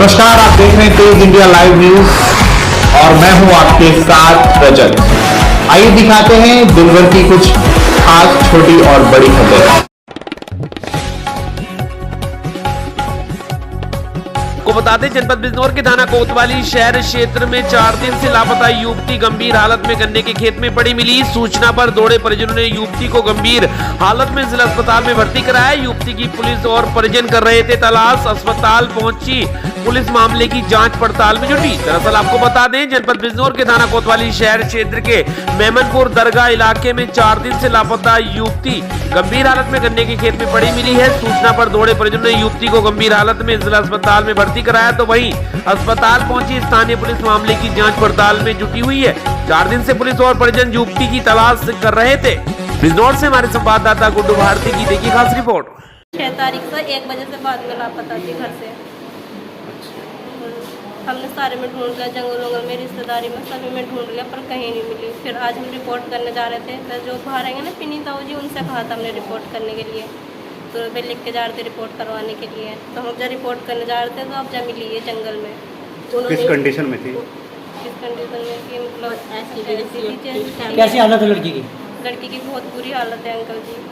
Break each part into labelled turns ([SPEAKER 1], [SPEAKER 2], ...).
[SPEAKER 1] नमस्कार, आप देख रहे हैं तेज इंडिया लाइव न्यूज और मैं हूं आपके साथ रजत। आइए दिखाते हैं दिन भर की कुछ खास छोटी और बड़ी खबरें।
[SPEAKER 2] को बता दें, जनपद बिजनौर के थाना कोतवाली शहर क्षेत्र में 4 दिन से लापता युवती गंभीर हालत में गन्ने के खेत में पड़ी मिली। सूचना पर दौड़े परिजनों ने युवती को गंभीर हालत में जिला अस्पताल में भर्ती कराया। युवती की पुलिस और परिजन कर रहे थे तलाश। अस्पताल पहुंची पुलिस मामले की जांच पड़ताल में जुटी। दरअसल आपको बता दें, जनपद बिजनौर के थाना कोतवाली शहर क्षेत्र के मेमनपुर दरगाह इलाके में 4 दिन से लापता युवती गंभीर हालत में गन्ने के खेत में पड़ी मिली है। सूचना पर दौड़े परिजनों ने युवती को गंभीर हालत में जिला अस्पताल में भर्ती कराया, तो वहीं अस्पताल पहुंची स्थानीय पुलिस मामले की जांच पड़ताल में जुटी हुई है। 4 दिन से पुलिस और परिजन युवती की तलाश कर रहे थे। बिजनौर से हमारे संवाददाता गुड्डू भारती की देखिए खास रिपोर्ट।
[SPEAKER 3] 6 तारीख से 1 बजे से बाद में लापता थी घर से। हमने सारे में ढूंढ लिया, जंगल वंगल में, रिश्तेदारी में, सभी में ढूंढ लिया पर कहीं नहीं मिली। फिर आज हम रिपोर्ट करने जा रहे थे, तो जो बाहर आएंगे ना पिनी ताऊ जी, उनसे कहा था हमने रिपोर्ट करने के लिए, तो वे लिख के जा रहे थे रिपोर्ट करवाने के लिए। तो हम जब रिपोर्ट करने जा रहे थे तो अब जब मिली है जंगल में।
[SPEAKER 4] किस कंडीशन में थी?
[SPEAKER 3] किस कंडीशन में कि मतलब
[SPEAKER 5] कैसी हालत है लड़की की?
[SPEAKER 3] लड़की की बहुत बुरी हालत है अंकल जी।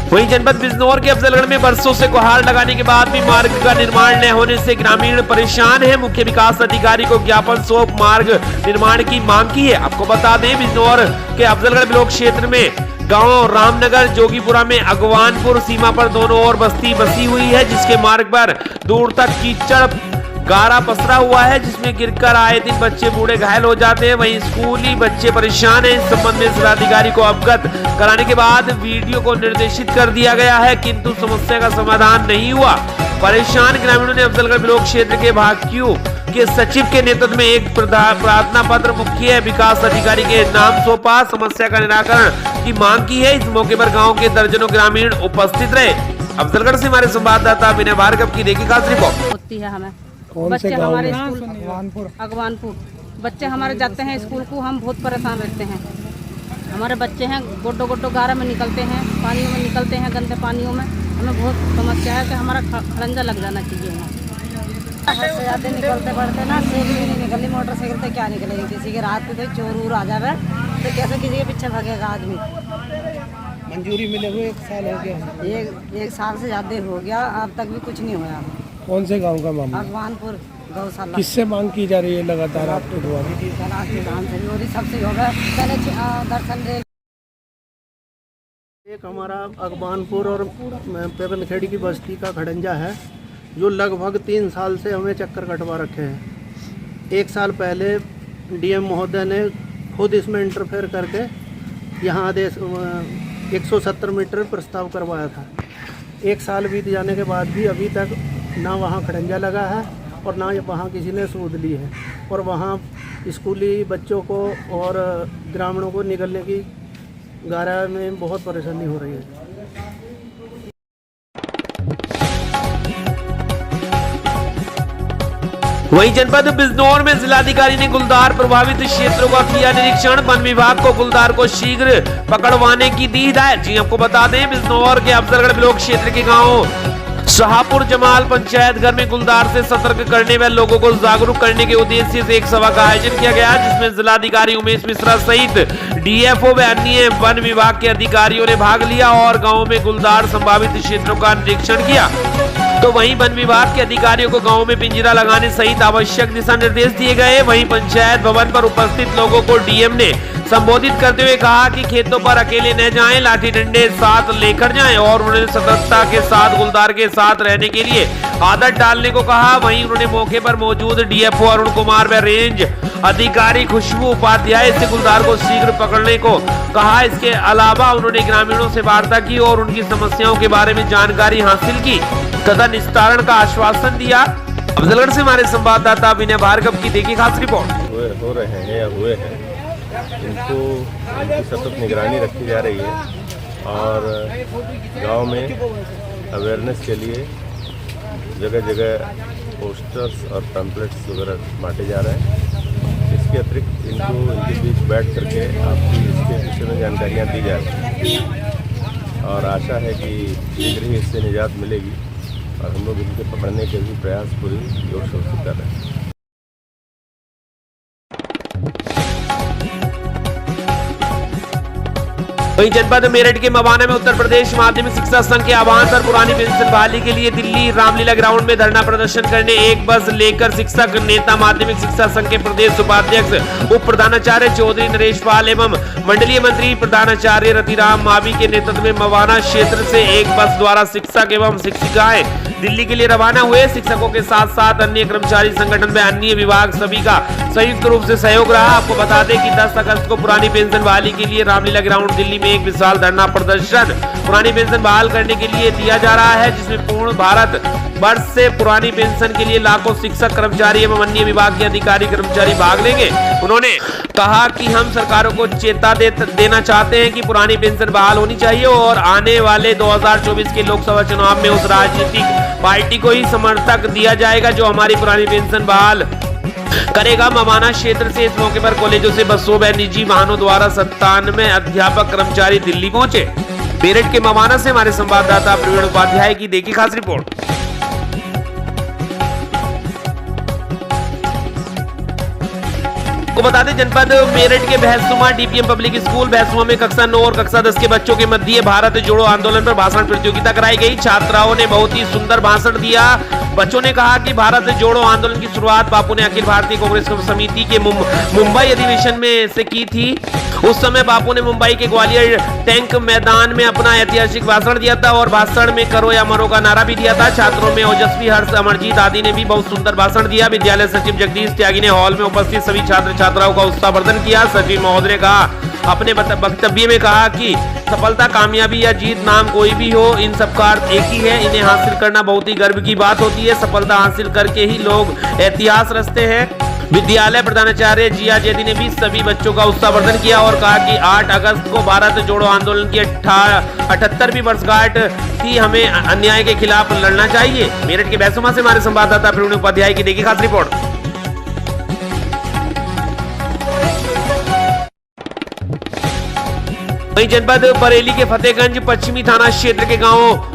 [SPEAKER 2] वहीं जनपद बिजनौर के अफजलगढ़ में बरसों से गुहार लगाने के बाद भी मार्ग का निर्माण न होने से ग्रामीण परेशान है। मुख्य विकास अधिकारी को ज्ञापन सौंप मार्ग निर्माण की मांग की है। आपको बता दें, बिजनौर के अफजलगढ़ ब्लॉक क्षेत्र में गांव रामनगर जोगीपुरा में अगवानपुर सीमा पर दोनों ओर बस्ती बसी हुई है, जिसके मार्ग पर दूर तक कीचड़ गारा पसरा हुआ है, जिसमें गिरकर आए दिन बच्चे बूढ़े घायल हो जाते हैं। वहीं स्कूली बच्चे परेशान हैं। इस संबंध में जिलाधिकारी को अवगत कराने के बाद वीडियो को निर्देशित कर दिया गया है, किंतु समस्या का समाधान नहीं हुआ। परेशान ग्रामीणों ने अफजलगढ़ ब्लॉक क्षेत्र के भाक्यू के सचिव के नेतृत्व में एक प्रार्थना पत्र मुख्य विकास अधिकारी के नाम सौंपा। समस्या का निराकरण की मांग की है। इस मौके पर गाँव के दर्जनों ग्रामीण उपस्थित रहे। अफजलगढ़ से हमारे संवाददाता विनय भार्गव की देखिए खास रिपोर्ट।
[SPEAKER 6] होती है हमें बच्चे हमारे स्कूल अगवानपुर बच्चे हमारे जाते हैं स्कूल को, हम बहुत परेशान रहते हैं। हमारे बच्चे हैं गोड्डो गोड्डो गारा में निकलते हैं, पानियों में निकलते हैं, गंदे पानियों में। हमें बहुत समस्या है कि हमारा खड़ंजा लग जाना चाहिए वहाँ। सबसे ज़्यादा निकलते पड़ते ना, साइकिल भी नहीं निकलनी, मोटरसाइकिल से क्या निकलेगी? किसी के रात को चोर उर आ जावे तो कैसे किसी के पीछे भागेगा आदमी?
[SPEAKER 5] मंजूरी मिले हुए 1 साल हो गया।
[SPEAKER 6] एक साल से ज़्यादा हो गया, अब तक भी कुछ नहीं हुआ।
[SPEAKER 5] कौन से गांव का मामला?
[SPEAKER 6] अगवानपुर गौशाला।
[SPEAKER 5] किससे मांग की जा रही है लगातार आपके द्वारा?
[SPEAKER 6] सबसे होगा दर्शन दे।
[SPEAKER 7] एक हमारा अगवानपुर और पेपनखेड़ी की बस्ती का खड़ंजा है, जो लगभग 3 साल से हमें चक्कर कटवा रखे हैं। 1 साल पहले डीएम महोदय ने खुद इसमें इंटरफेयर करके यहाँ आदेश 170 मीटर प्रस्ताव करवाया था। 1 साल बीत जाने के बाद भी अभी तक ना वहाँ खड़ंजा लगा है और ना वहाँ किसी ने सूद ली है, और वहाँ स्कूली बच्चों को और ग्रामीणों को निकलने की गारा में बहुत परेशानी हो रही है।
[SPEAKER 2] वहीं जनपद बिजनौर में जिलाधिकारी ने गुलदार प्रभावित क्षेत्रों का किया निरीक्षण। वन विभाग को गुलदार को शीघ्र पकड़वाने की दी हिदायत। जी आपको बता दें, बिजनौर के अफजलगढ़ ब्लॉक क्षेत्र के गांव शाहपुर जमाल पंचायत घर में गुलदार से सतर्क करने व लोगों को जागरूक करने के उद्देश्य से एक सभा का आयोजन किया गया, जिसमें जिलाधिकारी उमेश मिश्रा सहित डीएफओ व अन्य वन विभाग के अधिकारियों ने भाग लिया और गाँव में गुलदार संभावित क्षेत्रों का निरीक्षण किया। तो वहीं वन विभाग के अधिकारियों को गांव में पिंजरा लगाने सहित आवश्यक दिशा निर्देश दिए गए। वहीं पंचायत भवन पर उपस्थित लोगों को डीएम ने संबोधित करते हुए कहा कि खेतों पर अकेले न जाएं, लाठी डंडे साथ लेकर जाएं और उन्होंने सतर्कता के साथ गुलदार के साथ रहने के लिए आदत डालने को कहा। वहीं उन्होंने मौके पर मौजूद डीएफओ अरुण कुमार व रेंज अधिकारी खुशबू उपाध्याय से गुलदार को शीघ्र पकड़ने को कहा। इसके अलावा उन्होंने ग्रामीणों से वार्ता की और उनकी समस्याओं के बारे में जानकारी हासिल की तथा निस्तारण का आश्वासन दिया। अफजलगढ़ से हमारे संवाददाता विनय भार्गव की देखिए खास रिपोर्ट।
[SPEAKER 8] हो रहे हैं या हुए हैं, इनकी सतत निगरानी रखी जा रही है और गांव में अवेयरनेस के लिए जगह जगह पोस्टर्स और पैम्पलेट्स वगैरह बांटे जा रहे हैं। इसके अतिरिक्त इनके बीच बैठ करके आपकी इसके विषय में जानकारियाँ दी जा रही हैं और आशा है कि शीघ्र ही इससे निजात मिलेगी और हम लोग इनके पकड़ने के भी प्रयास पूरी जोर शोर से कर रहे हैं।
[SPEAKER 2] वहीं जनपद मेरठ के मवाना में उत्तर प्रदेश माध्यमिक शिक्षा संघ के आह्वान पर पुरानी पेंशन बहाली के लिए दिल्ली रामलीला ग्राउंड में धरना प्रदर्शन करने एक बस लेकर शिक्षक नेता माध्यमिक शिक्षा संघ के प्रदेश उपाध्यक्ष उप प्रधानाचार्य चौधरी नरेश पाल एवं मंडलीय मंत्री प्रधानाचार्य रतिराम मावी के नेतृत्व में मवाना क्षेत्र से एक बस द्वारा शिक्षक एवं शिक्षिकाएं दिल्ली के लिए रवाना हुए। शिक्षकों के साथ साथ अन्य कर्मचारी संगठन में अन्य विभाग सभी का संयुक्त रूप से सहयोग रहा। आपको बता दें कि 10 अगस्त को पुरानी पेंशन बहाली के लिए रामलीला ग्राउंड दिल्ली में एक विशाल धरना प्रदर्शन पुरानी पेंशन बहाल करने के लिए दिया जा रहा है, जिसमें पूर्ण भारत वर्ष से पुरानी पेंशन के लिए लाखों शिक्षक कर्मचारी एवं अन्य विभाग के अधिकारी कर्मचारी भाग लेंगे। उन्होंने कहा कि हम सरकारों को चेता देना चाहते हैं कि पुरानी पेंशन बहाल होनी चाहिए और आने वाले 2024 के लोकसभा चुनाव में उस राजनीतिक पार्टी को ही समर्थक दिया जाएगा जो हमारी पुरानी पेंशन बहाल करेगा। मवाना क्षेत्र से इस मौके पर कॉलेजों से बसों व निजी वाहनों द्वारा 97 अध्यापक कर्मचारी दिल्ली पहुंचे। मेरठ के मवाना से हमारे संवाददाता प्रवीण उपाध्याय की देखी खास रिपोर्ट। को बता दें जनपद मेरठ के भैंसुमा डीपीएम पब्लिक स्कूल भैंसुमा में कक्षा 9 और कक्षा 10 के बच्चों के मध्य भारत जोड़ो आंदोलन पर भाषण प्रतियोगिता कराई गई। छात्राओं ने बहुत ही सुंदर भाषण दिया। बच्चों ने कहा कि भारत जोड़ो आंदोलन की शुरुआत बापू ने अखिल भारतीय कांग्रेस समिति के मुंबई अधिवेशन में से की थी। उस समय बापू ने मुंबई के ग्वालियर टैंक मैदान में अपना ऐतिहासिक भाषण दिया था और भाषण में करो या मरो का नारा भी दिया था। छात्रों में ओजस्वी, हर्ष, अमरजीत आदि ने भी बहुत सुंदर भाषण दिया। विद्यालय सचिव जगदीश त्यागी ने हॉल में उपस्थित सभी छात्र छात्राओं का उत्साहवर्धन किया। सचिव महोदय ने कहा अपने वक्तव्य में कहा कि सफलता, कामयाबी या जीत नाम कोई भी हो, इन सब का अर्थ एक ही है। इन्हें हासिल करना बहुत ही गर्व की बात होती है। सफलता हासिल करके ही लोग इतिहास रचते हैं। विद्यालय प्रधानाचार्य जिया जैदी ने भी सभी बच्चों का उत्साहवर्धन किया और कहा कि 8 अगस्त को भारत जोड़ो आंदोलन की 78वीं वर्षगांठ थी। हमें अन्याय के खिलाफ लड़ना चाहिए। मेरठ के भैंसुमा से हमारे संवाददाता प्रवीण उपाध्याय की देखी खास रिपोर्ट। वहीं जनपद बरेली के फतेहगंज पश्चिमी थाना क्षेत्र के गांव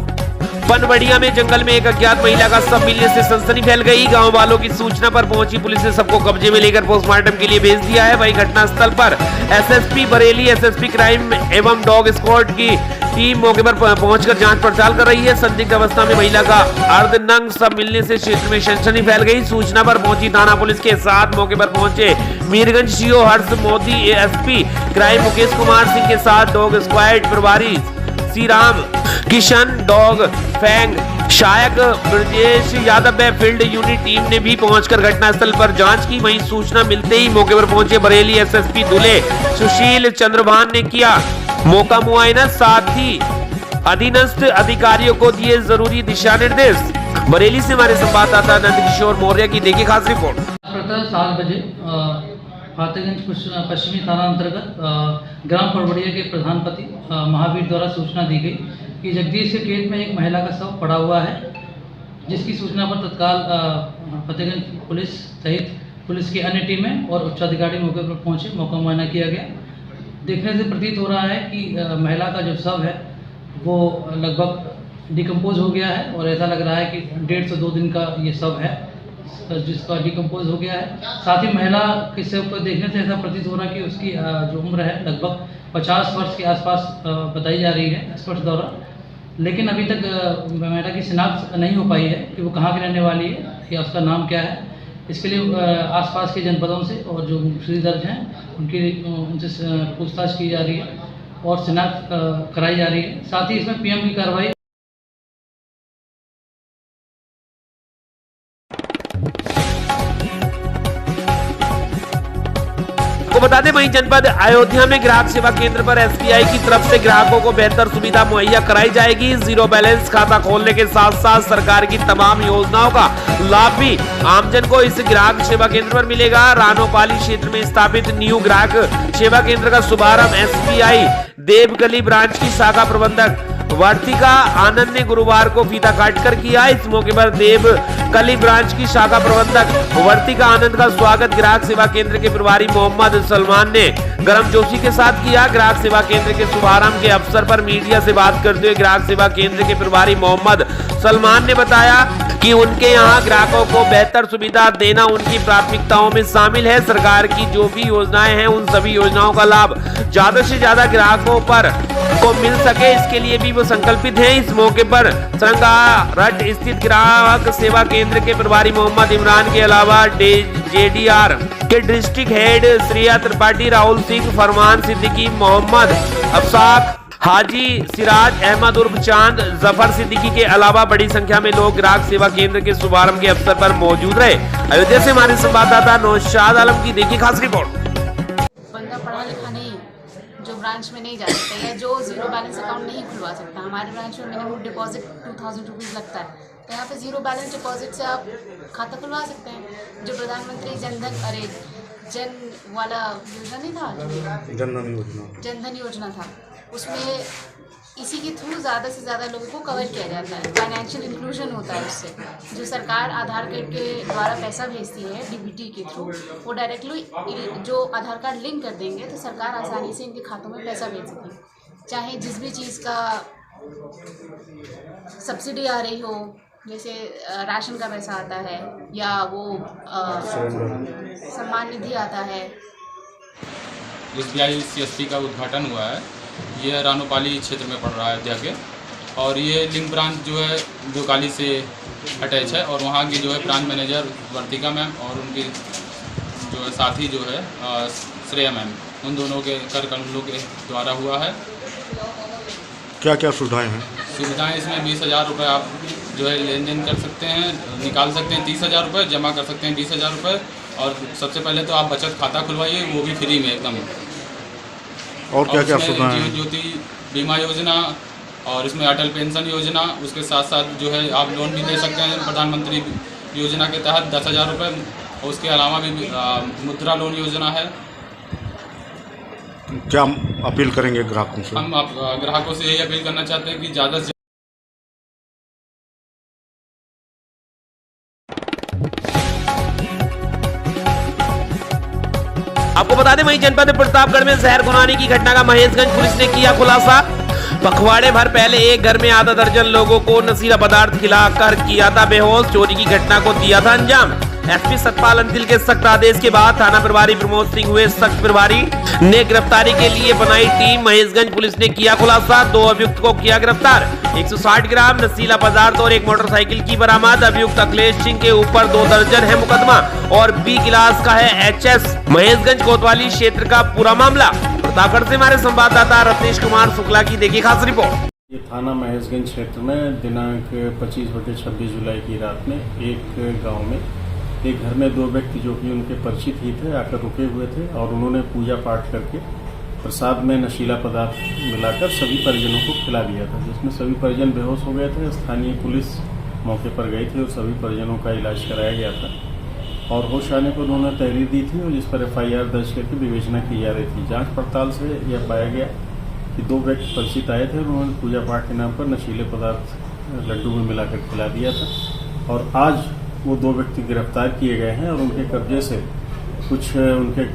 [SPEAKER 2] पनबड़िया में जंगल में एक अज्ञात महिला का शव मिलने से सनसनी फैल गई। गांव वालों की सूचना पर पहुंची पुलिस ने सबको कब्जे में लेकर पोस्टमार्टम के लिए भेज दिया है। वहीं घटनास्थल पर एसएसपी बरेली, एसएसपी क्राइम एवं डॉग स्क्वाड की टीम मौके पर पहुंचकर जांच पड़ताल कर रही है। संदिग्ध अवस्था में महिला का अर्धनग्न शव मिलने से क्षेत्र में सनसनी फैल गई। सूचना पर पहुंची थाना पुलिस के साथ मौके पर पहुंचे मीरगंज सीओ हर्ष मोदी, एएसपी क्राइम मुकेश कुमार सिंह के साथ डॉग स्क्वाड प्रभारी श्री राम किशन, डॉग फैंग सहायक ब्रजेश यादव व फील्ड यूनिट टीम ने भी पहुंचकर घटनास्थल पर जांच की। वहीं सूचना मिलते ही मौके पर पहुंचे बरेली एसएसपी दूल्हे सुशील चंद्रभान ने किया मौका मुआयना, साथ ही अधीनस्थ अधिकारियों को दिए जरूरी दिशा निर्देश। बरेली से हमारे संवाददाता नंद किशोर मौर्य की देखी खास रिपोर्ट।
[SPEAKER 9] 7 बजे फतेहगंज पश्चिमी थाना अंतर्गत ग्राम पनबड़िया के प्रधानपति महावीर द्वारा सूचना दी गई कि जगदीश के खेत में एक महिला का शव पड़ा हुआ है, जिसकी सूचना पर तत्काल फतेहगंज पुलिस सहित पुलिस की अन्य टीमें और उच्चाधिकारी मौके पर पहुंचे। मौका मुआयना किया गया। देखने से प्रतीत हो रहा है कि महिला का जो शव है वो लगभग डिकम्पोज हो गया है और ऐसा लग रहा है कि 1.5 से 2 दिन का ये शव है जिसका डिकम्पोज हो गया है। साथ ही महिला के शव को देखने से ऐसा प्रतीत हो रहा है कि उसकी जो उम्र है लगभग 50 वर्ष के आसपास बताई जा रही है एक्सपर्ट द्वारा, लेकिन अभी तक महिला की शिनाख्त नहीं हो पाई है कि वो कहाँ की रहने वाली है या उसका नाम क्या है। इसके लिए आसपास के जनपदों से और जो मुख्तलिफ दर्ज हैं उनसे पूछताछ की जा रही है और शिनाख्त कराई जा रही है। साथ ही इसमें पीएम की कार्रवाई
[SPEAKER 2] बता दें वहीं जनपद अयोध्या में ग्राहक सेवा केंद्र पर एसबीआई की तरफ से ग्राहकों को बेहतर सुविधा मुहैया कराई जाएगी। जीरो बैलेंस खाता खोलने के साथ साथ सरकार की तमाम योजनाओं का लाभ भी आमजन को इस ग्राहक सेवा केंद्र पर मिलेगा। रानोपाली क्षेत्र में स्थापित न्यू ग्राहक सेवा केंद्र का शुभारंभ एसबीआई देवगली ब्रांच की शाखा प्रबंधक वर्तिका आनंद ने गुरुवार को फीता काटकर किया। इस मौके पर देवकली ब्रांच की शाखा प्रबंधक वर्तिका आनंद का स्वागत ग्राहक सेवा केंद्र के प्रभारी मोहम्मद सलमान ने गर्मजोशी के साथ किया। ग्राहक सेवा केंद्र के शुभारंभ के अवसर पर मीडिया से बात करते हुए ग्राहक सेवा केंद्र के प्रभारी मोहम्मद सलमान ने बताया कि उनके यहाँ ग्राहकों को बेहतर सुविधा देना उनकी प्राथमिकताओं में शामिल है। सरकार की जो भी योजनाएं हैं उन सभी योजनाओं का लाभ ज्यादा से ज्यादा ग्राहकों को मिल सके, इसके लिए भी वो संकल्पित हैं। इस मौके पर सरंगारट स्थित ग्राहक सेवा केंद्र के प्रभारी मोहम्मद इमरान के अलावा JDR के डिस्ट्रिक्ट हेड श्रेया त्रिपाठी, राहुल सिंह, फरमान सिद्दीकी, मोहम्मद अफसाक, हाजी सिराज अहमद उर्फ चांद, जफर सिद्दीकी के अलावा बड़ी संख्या में लोग ग्राहक सेवा केंद्र के शुभारंभ के अवसर पर मौजूद रहे। अयोध्या से हमारे संवाददाता नौशाद आलम की देखिए खास रिपोर्ट।
[SPEAKER 10] बंदा पढ़ा लिखा नहीं जो ब्रांच में नहीं जा सकता या जो जीरो बैलेंस अकाउंट नहीं खुलवा सकता, हमारे ब्रांच में मिनिमम डिपॉजिट 2000 रुपीज़ लगता है, तो यहाँ पे जीरो बैलेंस डिपॉजिट से आप खाता खुलवा सकते हैं। जो प्रधानमंत्री जन वाला योजना नहीं था, जनधन योजना था, उसमें इसी के थ्रू ज़्यादा से ज़्यादा लोगों को कवर किया जाता है। फाइनेंशियल इंक्लूजन होता है उससे। जो सरकार आधार कार्ड के द्वारा पैसा भेजती है DBT के थ्रू, वो डायरेक्टली जो आधार कार्ड लिंक कर देंगे तो सरकार आसानी से इनके खातों में पैसा भेज सकेगी। चाहे जिस भी चीज़ का सब्सिडी आ रही हो, जैसे राशन का पैसा आता है या वो सम्मान निधि आता है।
[SPEAKER 11] SBI CSP का उद्घाटन हुआ है। ये रानोपाली क्षेत्र में पड़ रहा है अयोध्या के, और ये लिंक ब्रांच जो है देवकाली से अटैच है, और वहाँ की जो है ब्रांच मैनेजर वर्तिका मैम और उनकी जो है साथी जो है श्रेया मैम, उन दोनों के कर कमलों के द्वारा हुआ है।
[SPEAKER 12] क्या क्या सुविधाएं हैं?
[SPEAKER 11] सुविधाएं इसमें 20,000 रुपये आप जो है लेन देन कर सकते हैं, निकाल सकते हैं 30,000 रुपये, जमा कर सकते हैं 20,000 रुपये, और सबसे पहले तो आप बचत खाता खुलवाइए, वो भी फ्री में एकदम।
[SPEAKER 12] और क्या क्या सुविधाएं हैं?
[SPEAKER 11] जीवन ज्योति बीमा योजना, और इसमें अटल पेंशन योजना, उसके साथ साथ जो है आप लोन भी ले सकते हैं प्रधानमंत्री योजना के तहत 10,000 रुपये, और उसके अलावा भी मुद्रा लोन योजना है।
[SPEAKER 12] क्या अपील करेंगे ग्राहकों से?
[SPEAKER 11] हम ग्राहकों से यही अपील करना चाहते हैं कि ज़्यादा से
[SPEAKER 2] आपको बता दें, वहीं जनपद प्रतापगढ़ में जहर घुनाने की घटना का महेशगंज पुलिस ने किया खुलासा। पखवाड़े भर पहले एक घर में आधा दर्जन लोगों को नशीला पदार्थ खिलाकर किया था बेहोश। चोरी की घटना को दिया था अंजाम। SP सतपाल अंतिल के सख्त आदेश के बाद थाना प्रभारी प्रमोद सिंह हुए सख्त प्रभारी, ने गिरफ्तारी के लिए बनाई टीम। महेशगंज पुलिस ने किया खुलासा। 2 अभियुक्त को किया गिरफ्तार। 160 ग्राम नशीला पदार्थ और एक मोटरसाइकिल की बरामद। अभियुक्त अखिलेश सिंह के ऊपर 2 दर्जन है मुकदमा और B क्लास का है HS। महेशगंज कोतवाली क्षेत्र का पूरा मामला। प्रतापगढ़ से हमारे संवाददाता रत्नेश कुमार शुक्ला की देखिए खास रिपोर्ट।
[SPEAKER 13] ये थाना महेशगंज क्षेत्र में दिनांक 25/26 जुलाई की रात में एक गांव में एक घर में 2 व्यक्ति जो कि उनके परिचित ही थे आकर रुके हुए थे, और उन्होंने पूजा पाठ करके प्रसाद में नशीला पदार्थ मिलाकर सभी परिजनों को खिला दिया था, जिसमें सभी परिजन बेहोश हो गए थे। स्थानीय पुलिस मौके पर गई थी और सभी परिजनों का इलाज कराया गया था, और होश आने पर उन्होंने तहरीर दी थी और जिस पर FIR दर्ज करके विवेचना की जा रही थी। जांच पड़ताल से यह पाया गया कि 2 व्यक्ति परिचित आए थे और उन्होंने पूजा पाठ के नाम पर नशीले पदार्थ लड्डू में मिलाकर खिला दिया था, और आज वो 2 व्यक्ति गिरफ्तार किए गए हैं और उनके कब्जे से कुछ उनके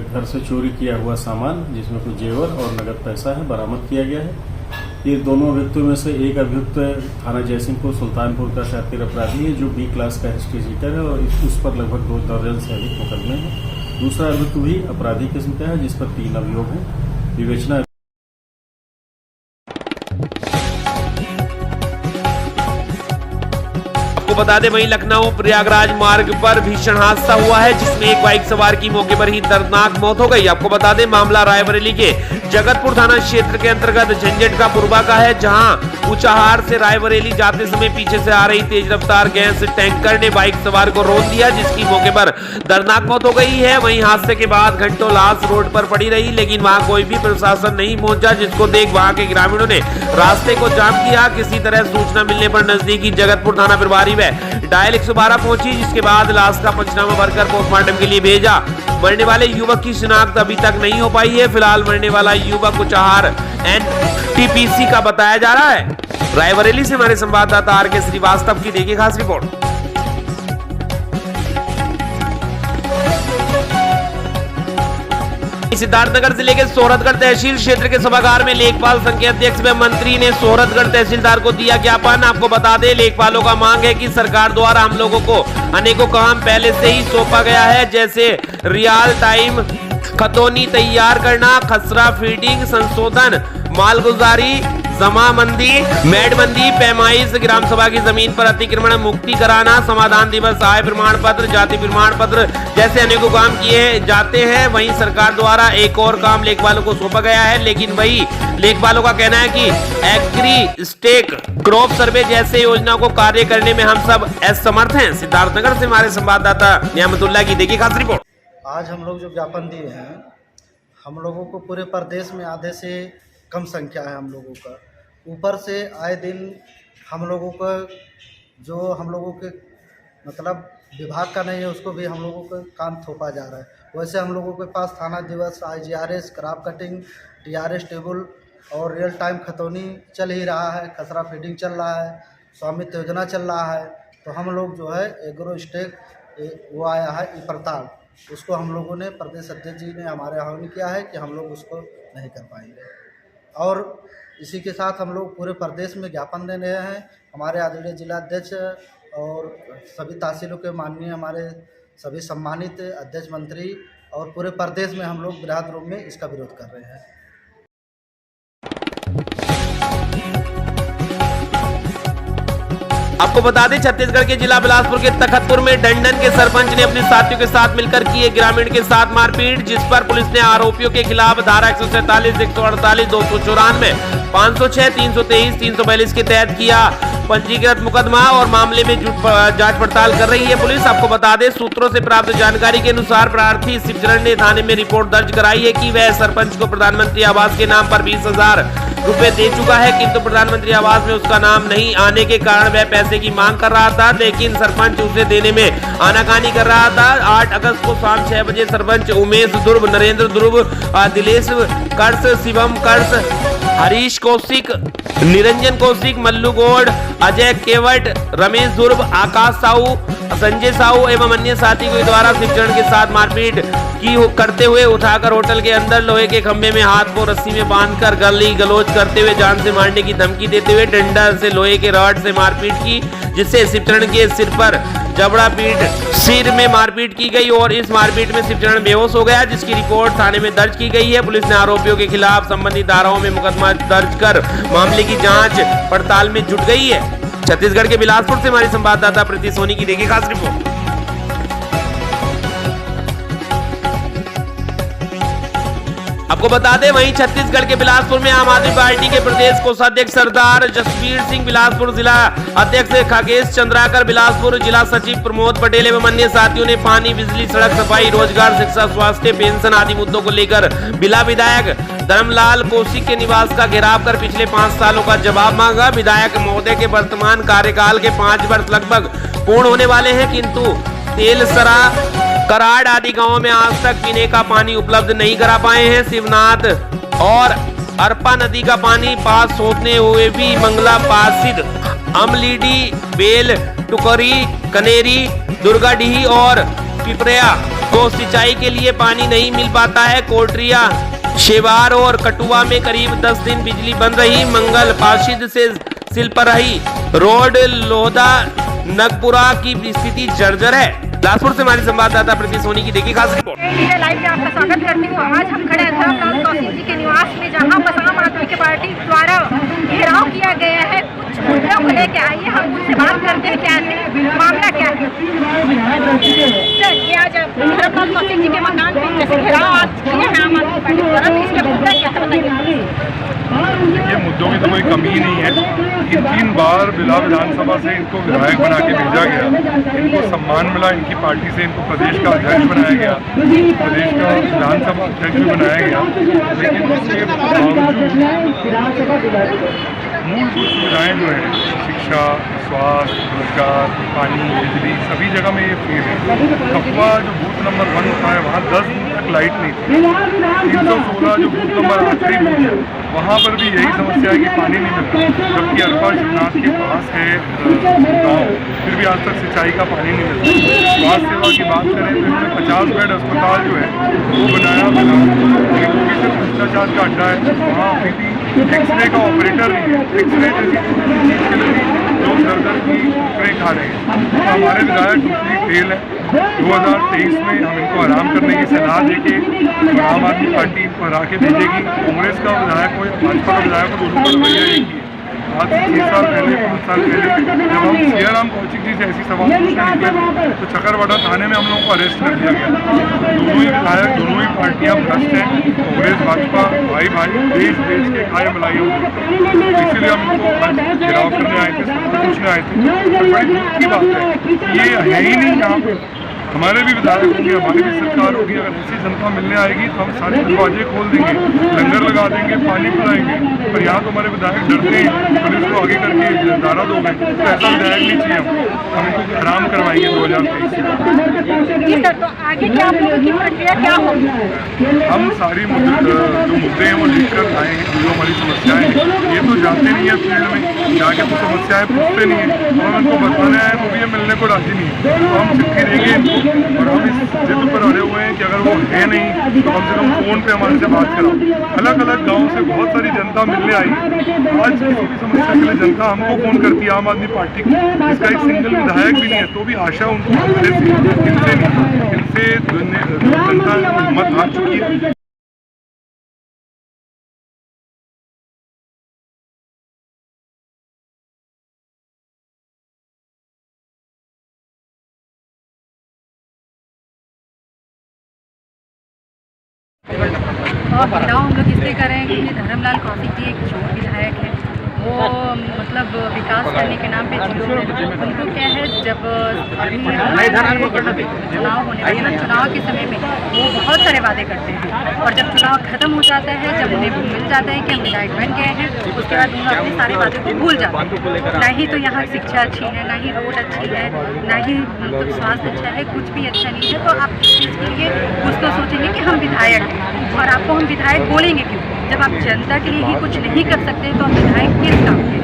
[SPEAKER 13] घर से चोरी किया हुआ सामान, जिसमें कुछ जेवर और नगद पैसा है, बरामद किया गया है। ये दोनों अभियुक्तों में से एक अभियुक्त थाना जयसिंहपुर सुल्तानपुर का शातिर अपराधी है, जो B क्लास का हिस्ट्री सीटर है और उस पर लगभग 2 दर्जन से अधिक मुकदमे हैं। दूसरा अभियुक्त भी अपराधी किस्म का है, जिस पर 3 अभियोग हैं। विवेचना
[SPEAKER 2] बता दें, वहीं लखनऊ प्रयागराज मार्ग पर भीषण हादसा हुआ है, जिसमें एक बाइक सवार की मौके पर ही दर्दनाक मौत हो गई। आपको बता दें, मामला रायबरेली के जगतपुर थाना क्षेत्र के अंतर्गत झंझट का पूर्वा का है, जहां ऊंचाहार से रायबरेली जाते समय पीछे से आ रही तेज रफ्तार गैस टैंकर ने बाइक सवार को रोक दिया, जिसकी मौके पर दर्दनाक मौत हो गई है। वहीं हादसे के बाद घंटों लाश रोड पर पड़ी रही, लेकिन वहां कोई भी प्रशासन नहीं पहुंचा, जिसको देख वहां के ग्रामीणों ने रास्ते को जाम किया। किसी तरह सूचना मिलने पर नजदीकी जगतपुर थाना प्रभारी डायल 112 पहुंची, जिसके बाद लाश का पंचनामा भरकर पोस्टमार्टम के लिए भेजा। मरने वाले युवक की शिनाख्त अभी तक नहीं हो पाई है। फिलहाल मरने वाला युवक कुचाहार NTPC का बताया जा रहा है। रायबरेली से हमारे संवाददाता RK श्रीवास्तव की देखिए खास रिपोर्ट। सिद्धार्थनगर जिले के सोहरतगढ़ तहसील क्षेत्र के सभागार में लेखपाल संघ के अध्यक्ष व मंत्री ने सोहरतगढ़ तहसीलदार को दिया ज्ञापन। आपको बता दें, लेखपालों का मांग है कि सरकार द्वारा हम लोगों को अनेकों काम पहले से ही सौंपा गया है, जैसे रियल टाइम खतौनी तैयार करना, खसरा फीडिंग संशोधन, मालगुजारी, जमाबंदी, मेडबंदी, पैमाइश, ग्राम सभा की जमीन पर अतिक्रमण मुक्ति कराना, समाधान दिवस, आय प्रमाण पत्र, जाति प्रमाण पत्र जैसे अनेकों काम किए जाते हैं। वहीं सरकार द्वारा एक और काम लेखपालों को सौंपा गया है, लेकिन वही लेखपालों का कहना है कि एग्री स्टेक क्रॉप सर्वे जैसे योजना को कार्य करने में हम सब असमर्थ हैं। सिद्धार्थनगर से हमारे संवाददाता नियामतुल्लाह की देखिए खास रिपोर्ट।
[SPEAKER 7] आज हम लोग जो ज्ञापन दिए हैं, हम लोगों को पूरे प्रदेश में आधे से कम संख्या है हम लोगों का। ऊपर से आए दिन हम लोगों का जो हम लोगों के मतलब विभाग का नहीं है, उसको भी हम लोगों का काम थोपा जा रहा है। वैसे हम लोगों के पास थाना दिवस, IGRS, crop cutting, TRS table और रियल टाइम खतौनी चल ही रहा है, खसरा फीडिंग चल रहा है, स्वामित्व योजना चल रहा है। तो हम लोग जो है एग्रो स्टेक वो आया है प्रताप, उसको हम लोगों ने प्रदेश अध्यक्ष जी ने हमारे आह्वान किया है कि हम लोग उसको नहीं कर पाएंगे। और इसी के साथ हम लोग पूरे प्रदेश में ज्ञापन दे रहे हैं। हमारे आदरणीय जिलाध्यक्ष और सभी तहसीलों के माननीय हमारे सभी सम्मानित अध्यक्ष मंत्री और पूरे प्रदेश में हम लोग बृहद रूप में इसका विरोध कर रहे हैं।
[SPEAKER 2] आपको बता दें, छत्तीसगढ़ के जिला बिलासपुर के तखतपुर में डंडन के सरपंच ने अपने साथियों के साथ मिलकर की एक ग्रामीण के साथ मारपीट, जिस पर पुलिस ने आरोपियों के खिलाफ धारा 147, 148, 294, 506, 323, 342 के तहत किया पंजीकृत मुकदमा और मामले में जांच पड़ताल कर रही है पुलिस। आपको बता दें, सूत्रों से प्राप्त जानकारी के अनुसार प्रार्थी शिवचरण ने थाने में रिपोर्ट दर्ज कराई है कि वह सरपंच को प्रधानमंत्री आवास के नाम पर 20,000 रुपए दे चुका है, किंतु प्रधानमंत्री आवास में उसका नाम नहीं आने के कारण वह पैसे की मांग कर रहा था, लेकिन सरपंच उसे देने में आनाकानी कर रहा था। 8 अगस्त को शाम 6 बजे सरपंच उमेश दुर्ब, नरेंद्र दुर्ब, दिलेश कर्स, शिवम कर्स, हरीश कौशिक, निरंजन कौशिक, मल्लू गौड़, अजय केवट, रमेश दुर्ब, आकाश साहू, संजय साहू एवं अन्य साथी के द्वारा शिवचरण के साथ मारपीट की करते हुए उठाकर होटल के अंदर लोहे के खंभे में हाथ को रस्सी में बांधकर गाली गलौज करते हुए जान से मारने की धमकी देते हुए डंडा से लोहे के रॉड से मारपीट की, जिससे शिवचरण के सिर पर जबड़ा पीट सिर में मारपीट की गई और इस मारपीट में शिवचरण बेहोश हो गया, जिसकी रिपोर्ट थाने में दर्ज की गई है। पुलिस ने आरोपियों के खिलाफ संबंधित धाराओं में मुकदमा दर्ज कर मामले की जांच पड़ताल में जुट गई है। छत्तीसगढ़ के बिलासपुर से हमारी संवाददाता प्रीति सोनी की देखिए खास रिपोर्ट। आपको बता दें, वहीं छत्तीसगढ़ के बिलासपुर में आम आदमी पार्टी के प्रदेश कोषाध्यक्ष सरदार जसवीर सिंह, बिलासपुर जिला अध्यक्ष खागेश चंद्राकर, बिलासपुर जिला सचिव प्रमोद पटेल एवं अन्य साथियों ने पानी, बिजली, सड़क, सफाई, रोजगार, शिक्षा, स्वास्थ्य, पेंशन आदि मुद्दों को लेकर बिला विधायक धर्मलाल कौशिक के निवास का घेराव कर पिछले 5 सालों का जवाब मांगा। विधायक महोदय के वर्तमान कार्यकाल के 5 वर्ष लगभग पूर्ण होने वाले हैं, किंतु तेलसरा, कराड़ आदि गांवों में आज तक पीने का पानी उपलब्ध नहीं करा पाए हैं। शिवनाथ और अरपा नदी का पानी पास होने हुए भी मंगला, पासिद, अमलीडी, बेल, टुकरी, कनेरी, दुर्गाडीही और पिपरिया को सिंचाई के लिए पानी नहीं मिल पाता है। कोटरिया, शेवार और कटुआ में करीब 10 दिन बिजली बंद रही। मंगल, पासिद से सिलपरही रोड, लोहदा, नगपुरा की स्थिति जर्जर है। बिलासपुर से हमारी संवाददाता प्रीति सोनी की देखिए खास रिपोर्ट।
[SPEAKER 14] लाइव में आपका स्वागत करती हूँ। आज हम खड़े हैं धर्मलाल कौशिक जी के निवास में, जहाँ पर आम आदमी की पार्टी द्वारा घेराव किया गया है। कुछ मुद्दों को लेकर आइए हम उनसे बात करते हैं, क्या है मामला, क्या है सर। ये आज धर्मलाल कौशिक जी के मकान पे जैसे घेराव आज किया है आम आदमी पार्टी द्वारा, तो इसका मुद्दा क्या है बताइए।
[SPEAKER 15] ये मुद्दों की तो कोई कमी ही नहीं है। 3 बार बिला विधानसभा से इनको विधायक बना के भेजा गया, इनको सम्मान मिला, इनकी पार्टी से इनको प्रदेश का अध्यक्ष बनाया गया, प्रदेश का विधानसभा अध्यक्ष भी बनाया गया, लेकिन उसके बावजूद मूलभूत सुविधाएं जो है, शिक्षा, स्वास्थ्य, रोजगार, पानी, बिजली सभी जगह में ये फेल है। कपवा जो बूथ नंबर 1 होता है वहाँ 10 दिन तक लाइट नहीं थी। 316 जो बूथ नंबर आखिरी बूथ है वहाँ पर भी यही समस्या है कि पानी नहीं मिल रहा, जबकि अरपा शिवनाथ के पास है गाँव, फिर भी आज तक सिंचाई का पानी नहीं मिलता। स्वास्थ्य सेवा की बात करें तो इन्होंने 50 बेड अस्पताल जो है वो बनाया बना, लेकिन वो भी सिर्फ भ्रष्टाचार का अड्डा है। वहाँ अभी भी एक्सरे का ऑपरेटर नहीं है। एक्सरे जैसी चीज़ के लिए लोग दर की ठोकरें खा रहे हैं। तो हमारे विधायक टोटली फेल है। 2023 में हम इनको आराम करने की सलाह देके आम आदमी पार्टी इनको हरा के भेजेगी। कांग्रेस का विधायक हो या भाजपा का विधायक हो, दोनों का रवैया एक ही है। आज से 6 साल पहले 5 साल पहले जब हम सियाराम कौशिक जी से ऐसी सवाल पूछने निकले तो चकरवाड़ा थाने में हम लोगों को अरेस्ट कर दिया गया। दोनों ही विधायक, दोनों ही पार्टियां भ्रष्ट हैं। कांग्रेस भाजपा भाई भाई देश के खाए मलाई होंगे। इसीलिए हम इनको आज घेराव करने आए थे, पूछने आए थे। और बड़ी दुख की बात है ये है ही नहीं यहाँ पे। हमारे भी विधायक होंगे, हमारी भी सरकार होगी, अगर ऐसी जनता मिलने आएगी तो हम सारे दरवाजे खोल देंगे, लंगर लगा देंगे, पानी पिलाएंगे। पर यहाँ तो हमारे विधायक डरते हैं, पुलिस को आगे करके दारा दोगे तो ऐसा विधायक नहीं चाहिए। हम इनको आराम करवाएंगे 2023
[SPEAKER 14] जी सर। तो आगे क्या आप लोगों की प्रक्रिया क्या होगी?
[SPEAKER 15] हम सारी जो मुद्दे हैं वो लिख कर लाए हैं, जो हमारी समस्याएं हैं। ये तो जाते नहीं है फील्ड में, जाके तो समस्याएं पूछते नहीं है, और उनको बताना है तो भी ये मिलने को राजी नहीं है। तो हम चिट्ठी देंगे और हम इस जिद पर अड़े हुए हैं कि अगर वो है नहीं तो कम से कम फ़ोन पे हमारे से बात कराओ। अलग अलग गाँव से बहुत सारी जनता मिलने आई। आज किसी भी समस्या के लिए जनता हमको फ़ोन करती है, आम आदमी पार्टी को, जिसका एक सिंगल विधायक भी नहीं है, तो भी आशा उनको हमारे से इनसे जनता हिम्मत हार चुकी है।
[SPEAKER 16] और घिराव हम लोग इसलिए कर रहे हैं कि धर्मलाल कौशिक जी एक जो विधायक है वो मतलब विकास करने के नाम पे उनको क्या है, जब अभी चुनाव होने वाले हैं, चुनाव के समय में वो बहुत सारे वादे करते हैं और जब चुनाव खत्म हो जाता है, जब उन्हें मिल जाता है कि हम विधायक बन गए हैं, उसके बाद उन्हें अपने सारे वादे को भूल जाते हैं। ना ही तो यहाँ शिक्षा अच्छी है, ना ही रोड अच्छी है, ना ही मतलब स्वास्थ्य अच्छा है, कुछ भी अच्छा नहीं है। तो आप इस चीज़ के लिए कुछ तो सोचेंगे कि हम विधायक हैं, और आपको हम विधायक बोलेंगे क्यों? जब आप जनता के लिए ही कुछ नहीं कर सकते तो आप विधायक किस काम के?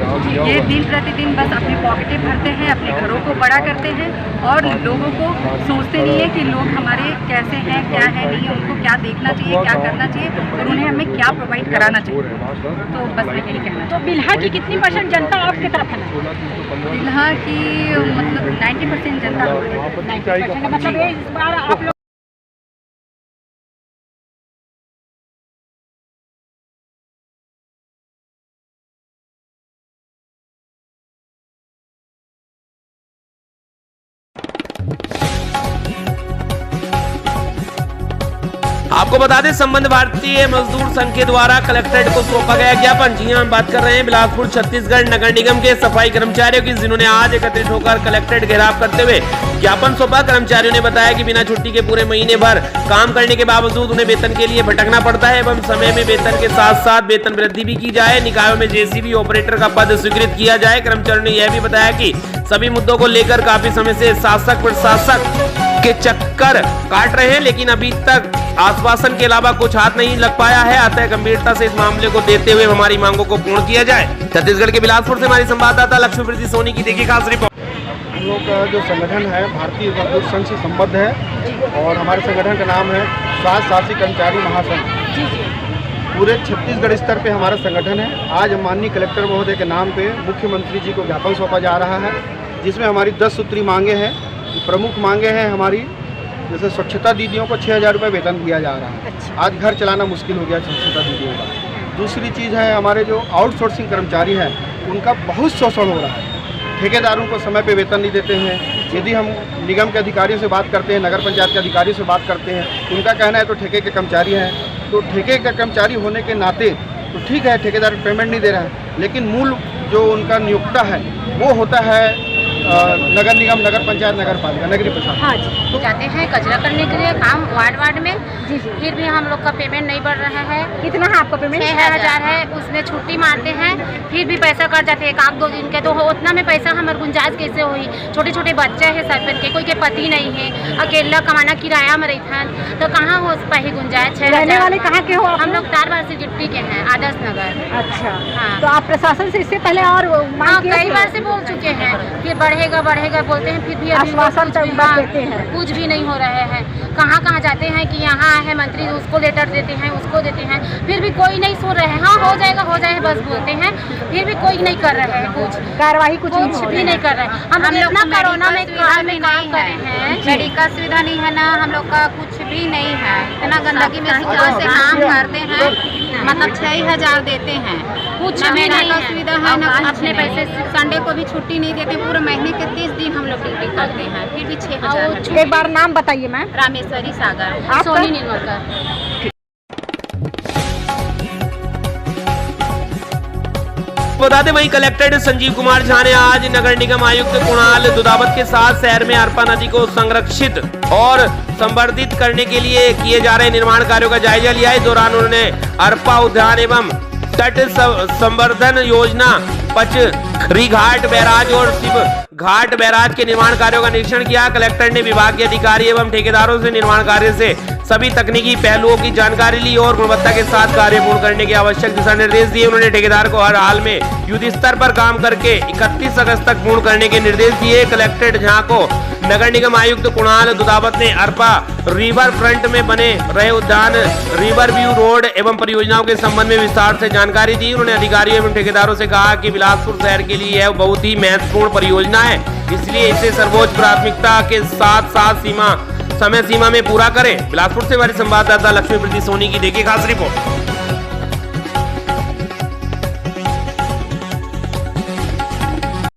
[SPEAKER 16] ये दिन प्रतिदिन बस अपनी पॉकेटें भरते हैं, अपने घरों को बड़ा करते हैं और लोगों को सोचते नहीं है कि लोग हमारे कैसे हैं, क्या है, नहीं है, उनको क्या देखना चाहिए, क्या करना चाहिए और उन्हें हमें क्या प्रोवाइड कराना चाहिए। तो बस मैं यही कहना।
[SPEAKER 14] तो बिल्हा की कितनी % जनता आपके तरफ है?
[SPEAKER 16] बिल्हा की मतलब 90% जनता
[SPEAKER 14] 90% मतलब ये इस बार आप लोग
[SPEAKER 2] आपको बता दें, संबंध भारतीय मजदूर संघ के द्वारा कलेक्ट्रेट को सौंपा गया ज्ञापन। जी हां, हम बात कर रहे हैं बिलासपुर छत्तीसगढ़ नगर निगम के सफाई कर्मचारियों की, जिन्होंने आज एकत्रित होकर कलेक्ट्रेट घेराव करते हुए ज्ञापन सौंपा। कर्मचारियों ने बताया कि बिना छुट्टी के पूरे महीने भर काम करने के बावजूद उन्हें वेतन के लिए भटकना पड़ता है एवं समय में वेतन के साथ साथ वेतन वृद्धि भी की जाए। निकायों में जेसीबी ऑपरेटर का पद स्वीकृत किया जाए। कर्मचारियों ने यह भी बताया कि सभी मुद्दों को लेकर काफी समय से शासक प्रशासक के चक्कर काट रहे हैं, लेकिन अभी तक आश्वासन के अलावा कुछ हाथ नहीं लग पाया है। अतः गंभीरता से इस मामले को देते हुए हमारी मांगों को पूर्ण किया जाए। छत्तीसगढ़ के बिलासपुर से हमारी संवाददाता लक्ष्मीप्रीति सोनी की देखिए खास रिपोर्ट।
[SPEAKER 7] हम लोग का जो संगठन है भारतीय मजदूर संघ से संबद्ध है और हमारे संगठन का नाम है स्वास्थ्य शासी कर्मचारी महासंघ। पूरे छत्तीसगढ़ स्तर पे हमारा संगठन है। आज माननीय कलेक्टर महोदय के नाम पे मुख्यमंत्री जी को ज्ञापन सौंपा जा रहा है, जिसमें हमारी 10 सूत्री मांगे हैं। प्रमुख मांगे हैं हमारी, जैसे स्वच्छता दीदियों को 6,000 रुपये वेतन दिया जा रहा है। आज घर चलाना मुश्किल हो गया स्वच्छता दीदियों का। दूसरी चीज़ है हमारे जो आउटसोर्सिंग कर्मचारी हैं उनका बहुत शोषण हो रहा है। ठेकेदारों को समय पे वेतन नहीं देते हैं। यदि हम निगम के अधिकारियों से बात करते हैं, नगर पंचायत के अधिकारियों से बात करते हैं, उनका कहना है तो ठेके के कर्मचारी हैं, तो ठेके का कर्मचारी होने के नाते तो ठीक है, ठेकेदार पेमेंट नहीं दे रहा है, लेकिन मूल जो उनका नियोक्ता है वो होता है नगर निगम, नगर पंचायत, नगर पालिका, नगरीय प्रशासन।
[SPEAKER 10] हाँ जी, जाते हैं कचरा करने के लिए काम वार्ड में। जी जी। फिर भी हम लोग का पेमेंट नहीं बढ़ रहा है।
[SPEAKER 14] कितना है आपका पेमेंट?
[SPEAKER 10] 6,000 है, उसमें छुट्टी मारते हैं, फिर भी पैसा कट जाते हैं 1-2 दिन के। तो उतना में पैसा हमारे गुंजाइश कैसे हुई? छोटे छोटे बच्चे हैं सर पे के, कोई के पति नहीं है, अकेला कमाना किराया में रहता है, तो कहाँ हो पाही गुंजाइश?
[SPEAKER 14] रहने वाले कहाँ के हो आप?
[SPEAKER 10] हम लोग तारबार से गिट्टी के हैं, आदर्श नगर।
[SPEAKER 14] अच्छा।
[SPEAKER 10] हाँ।
[SPEAKER 14] तो आप प्रशासन से इससे पहले और
[SPEAKER 10] कई बार से बोल चुके हैं, फिर बढ़ेगा बढ़ेगा बोलते हैं, फिर भी
[SPEAKER 14] आश्वासन देते हैं,
[SPEAKER 10] कुछ भी नहीं हो रहे हैं। कहाँ जाते हैं कि यहाँ है मंत्री, उसको लेटर देते हैं, उसको देते हैं, फिर भी कोई नहीं सुन रहे हैं। हाँ हो जाएगा बस बोलते हैं, फिर भी कोई नहीं कर रहे हैं, कुछ
[SPEAKER 14] कार्रवाई कुछ
[SPEAKER 10] भी नहीं कर रहे हैं। हम लोग कोरोना में काम करे हैं,
[SPEAKER 16] मेडिकल सुविधा नहीं है ना, हम लोग का कुछ भी नहीं है। इतना गंदगी में से काम करते हैं, मतलब 6,000 देते हैं, कुछ भी नहीं सुविधा है ना। अपने पैसे संडे को भी छुट्टी नहीं देते, पूरे महीने के 30 दिन हम लोग ड्यूटी करते हैं, फिर भी 6,000।
[SPEAKER 14] एक बार नाम बताइए मैम।
[SPEAKER 10] रामेश्वरी सागर, सोनी निर्मलकर।
[SPEAKER 2] बता दें वहीं कलेक्टर संजीव कुमार झा ने आज नगर निगम आयुक्त कुणाल दुदावत के साथ शहर में अरपा नदी को संरक्षित और संवर्धित करने के लिए किए जा रहे निर्माण कार्यों का जायजा लिया। इस दौरान उन्होंने अरपा उद्यान एवं तट संवर्धन योजना, पचखरी घाट बैराज और शिव घाट बैराज के निर्माण कार्यों का निरीक्षण किया। कलेक्टर ने विभाग के अधिकारी एवं ठेकेदारों से निर्माण कार्य से सभी तकनीकी पहलुओं की जानकारी ली और गुणवत्ता के साथ कार्य पूर्ण करने के आवश्यक दिशा निर्देश दिए। उन्होंने ठेकेदार को हर हाल में युद्ध स्तर पर काम करके 31 अगस्त तक पूर्ण करने के निर्देश दिए। कलेक्टर झा को नगर निगम आयुक्त कुणाल दुदावत ने अरपा रिवर फ्रंट में बने रहे उद्यान, रिवर व्यू रोड एवं परियोजनाओं के संबंध में विस्तार से जानकारी दी। उन्होंने अधिकारियों एवं ठेकेदारों से कहा कि बिलासपुर शहर के लिए यह बहुत ही महत्वपूर्ण परियोजना है, इसलिए इसे सर्वोच्च प्राथमिकता के साथ समय सीमा में पूरा करें। बिलासपुर से हमारे संवाददाता लक्ष्मी प्रीति सोनी की देखिए खास रिपोर्ट।